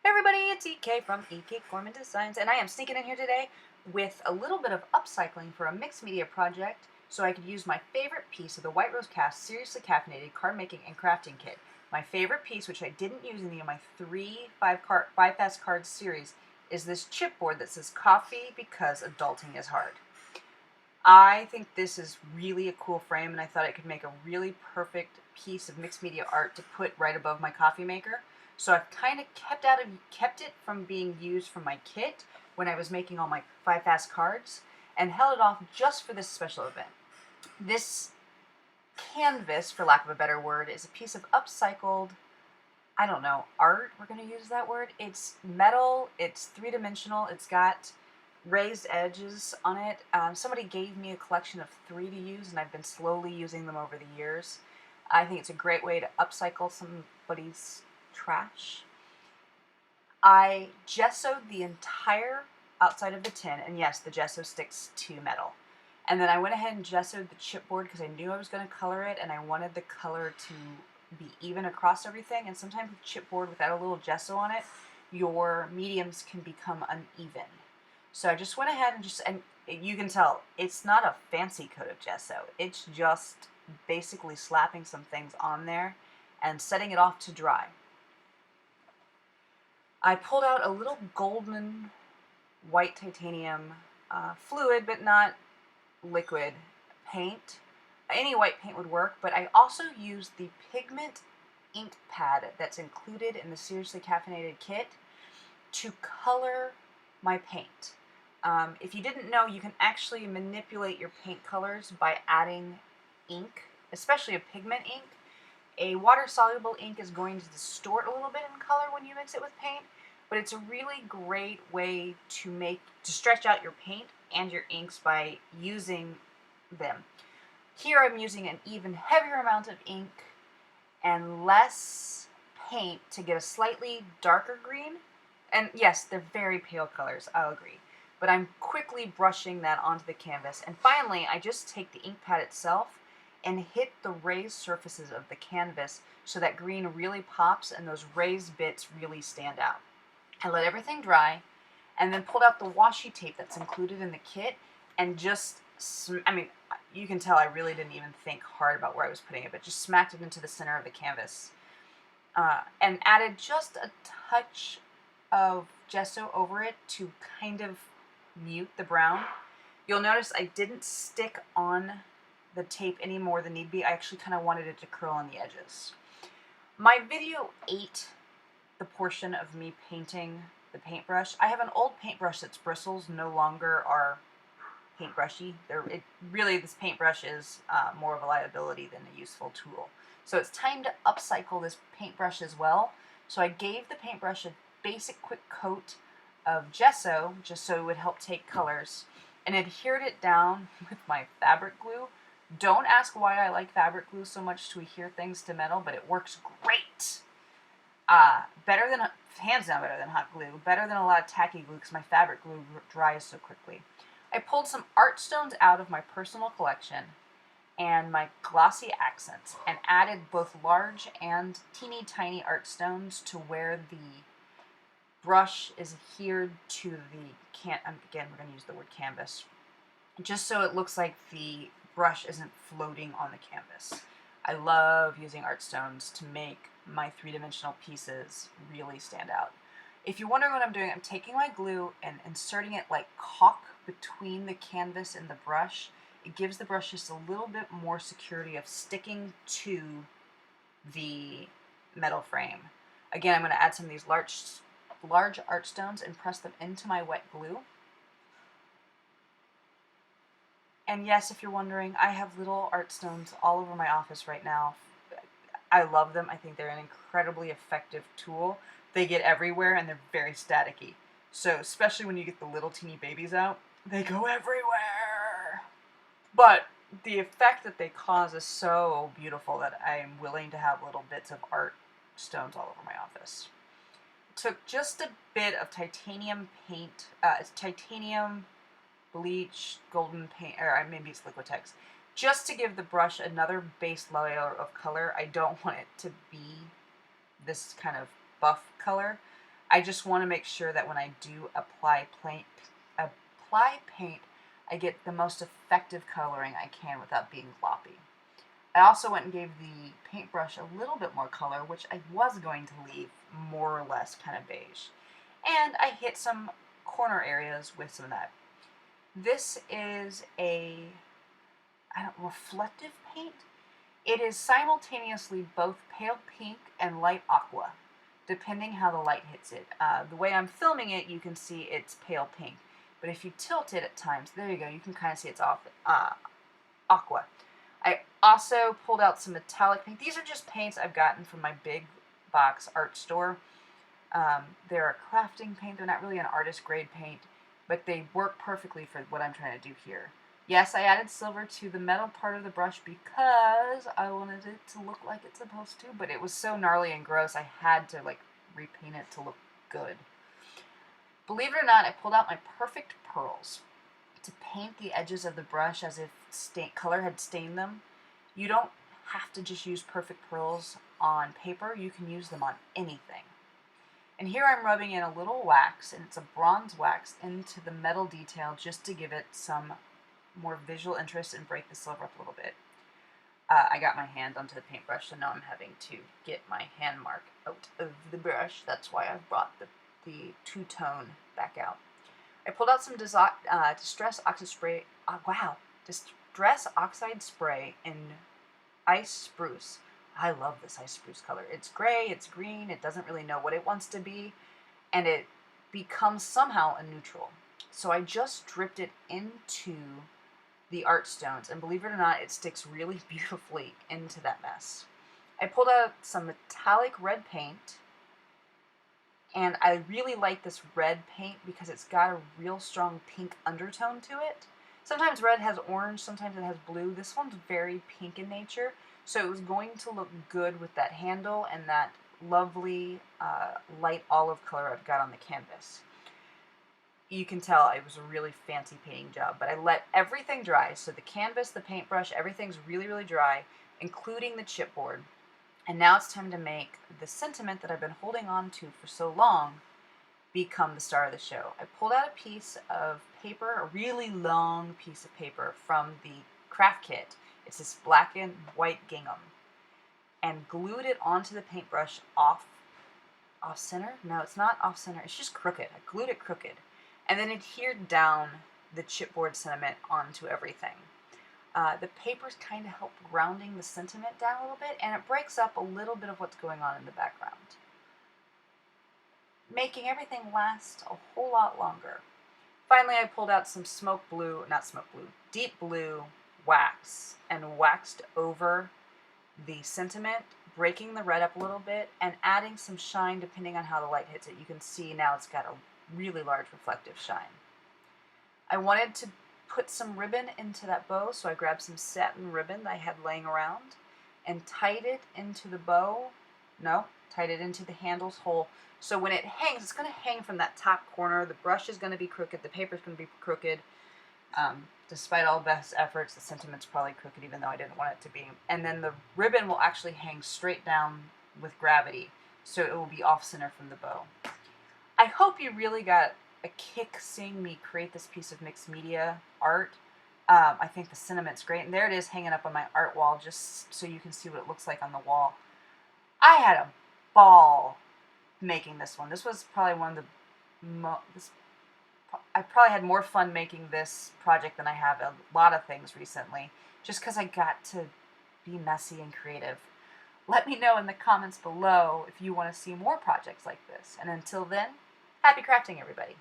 Everybody, it's EK from Gorman Designs, and I am sneaking in here today with a little bit of upcycling for a mixed media project so I could use my favorite piece of the White Rose Cast Seriously Caffeinated Card Making and Crafting Kit. My favorite piece, which I didn't use in any of my five fast cards series, is this chipboard that says Coffee Because Adulting is Hard. I think this is really a cool frame, and I thought it could make a really perfect piece of mixed media art to put right above my coffee maker. So I've kind of kept it from being used from my kit when I was making all my 5 fast cards, and held it off just for this special event. This canvas, for lack of a better word, is a piece of upcycled, I don't know, art, we're going to use that word. It's metal, it's three-dimensional, it's got raised edges on it. Somebody gave me a collection of 3 to use, and I've been slowly using them over the years. I think it's a great way to upcycle somebody's trash. I gessoed the entire outside of the tin, and yes, the gesso sticks to metal. And then I went ahead and gessoed the chipboard because I knew I was going to color it, and I wanted the color to be even across everything. And sometimes with chipboard without a little gesso on it, your mediums can become uneven. So I just went ahead and you can tell it's not a fancy coat of gesso. It's just basically slapping some things on there and setting it off to dry. I pulled out a little Gorman white titanium fluid, but not liquid paint. Any white paint would work, but I also used the pigment ink pad that's included in the Seriously Caffeinated kit to color my paint. If you didn't know, you can actually manipulate your paint colors by adding ink, especially a pigment ink. A water-soluble ink is going to distort a little bit in color when you mix it with paint, but it's a really great way to stretch out your paint and your inks by using them. Here I'm using an even heavier amount of ink and less paint to get a slightly darker green. And yes, they're very pale colors, I'll agree. But I'm quickly brushing that onto the canvas. And finally, I just take the ink pad itself and hit the raised surfaces of the canvas so that green really pops and those raised bits really stand out. I let everything dry and then pulled out the washi tape that's included in the kit and just, you can tell I really didn't even think hard about where I was putting it, but just smacked it into the center of the canvas. And added just a touch of gesso over it to kind of mute the brown. You'll notice I didn't stick on the tape any more than need be. I actually kind of wanted it to curl on the edges. My video ate the portion of me painting the paintbrush. I have an old paintbrush that's bristles, no longer are paintbrushy. This paintbrush is more of a liability than a useful tool. So it's time to upcycle this paintbrush as well. So I gave the paintbrush a basic quick coat of gesso just so it would help take colors, and adhered it down with my fabric glue. Don't ask why I like fabric glue so much to adhere things to metal, but it works great. Hands down better than hot glue, better than a lot of tacky glue because my fabric glue dries so quickly. I pulled some art stones out of my personal collection and my glossy accents and added both large and teeny tiny art stones to where the brush is adhered to the again, we're going to use the word canvas, just so it looks like the brush isn't floating on the canvas. I love using art stones to make my 3-dimensional pieces really stand out. If you're wondering what I'm doing, I'm taking my glue and inserting it like caulk between the canvas and the brush. It gives the brush just a little bit more security of sticking to the metal frame. Again, I'm going to add some of these large art stones and press them into my wet glue. And yes, if you're wondering, I have little art stones all over my office right now. I love them. I think they're an incredibly effective tool. They get everywhere and they're very staticky. So especially when you get the little teeny babies out, they go everywhere. But the effect that they cause is so beautiful that I'm willing to have little bits of art stones all over my office. Took just a bit of titanium paint, titanium bleach, golden paint, or maybe it's Liquitex, just to give the brush another base layer of color. I don't want it to be this kind of buff color. I just want to make sure that when I do apply paint, I get the most effective coloring I can without being gloppy. I also went and gave the paintbrush a little bit more color, which I was going to leave more or less kind of beige. And I hit some corner areas with some of that. This is a reflective paint. It is simultaneously both pale pink and light aqua, depending how the light hits it. The way I'm filming it, you can see it's pale pink. But if you tilt it at times, there you go, you can kind of see it's off aqua. I also pulled out some metallic paint. These are just paints I've gotten from my big box art store. They're a crafting paint. They're not really an artist grade paint, but they work perfectly for what I'm trying to do here. Yes, I added silver to the metal part of the brush because I wanted it to look like it's supposed to, but it was so gnarly and gross I had to like repaint it to look good. Believe it or not, I pulled out my perfect pearls to paint the edges of the brush as if color had stained them. You don't have to just use perfect pearls on paper, you can use them on anything. And here I'm rubbing in a little wax, and it's a bronze wax, into the metal detail just to give it some more visual interest and break the silver up a little bit. I got my hand onto the paintbrush, so now I'm having to get my hand mark out of the brush. That's why I've brought the two-tone back out. I pulled out some Distress Oxide Spray. Distress Oxide Spray in Ice Spruce. I love this Ice Spruce color. It's gray, it's green, it doesn't really know what it wants to be, and it becomes somehow a neutral. So I just dripped it into the art stones, and believe it or not, it sticks really beautifully into that mess. I pulled out some metallic red paint, and I really like this red paint because it's got a real strong pink undertone to it. Sometimes red has orange, sometimes it has blue. This one's very pink in nature, so it was going to look good with that handle and that lovely light olive color I've got on the canvas. You can tell it was a really fancy painting job, but I let everything dry. So the canvas, the paintbrush, everything's really, really dry, including the chipboard. And now it's time to make the sentiment that I've been holding on to for so long become the star of the show. I pulled out a piece of paper, a really long piece of paper from the craft kit. It's this black and white gingham, and glued it onto the paintbrush off center. No, it's not off center. It's just crooked. I glued it crooked, and then adhered down the chipboard sentiment onto everything. The papers kind of help grounding the sentiment down a little bit, and it breaks up a little bit of what's going on in the background, making everything last a whole lot longer. Finally, I pulled out some deep blue wax and waxed over the sentiment, breaking the red up a little bit and adding some shine depending on how the light hits it. You can see now it's got a really large reflective shine. I wanted to put some ribbon into that bow, so I grabbed some satin ribbon that I had laying around and tied it into the bow. No, tied it into the handle's hole. So when it hangs, it's going to hang from that top corner. The brush is going to be crooked. The paper is going to be crooked. Despite all best efforts, the sentiment's probably crooked, even though I didn't want it to be. And then the ribbon will actually hang straight down with gravity, so it will be off-center from the bow. I hope you really got a kick seeing me create this piece of mixed media art. I think the sentiment's great, and there it is hanging up on my art wall just so you can see what it looks like on the wall. I had a ball making this one. This was probably one of the I probably had more fun making this project than I have a lot of things recently, just because I got to be messy and creative. Let me know in the comments below if you want to see more projects like this. And until then, happy crafting, everybody.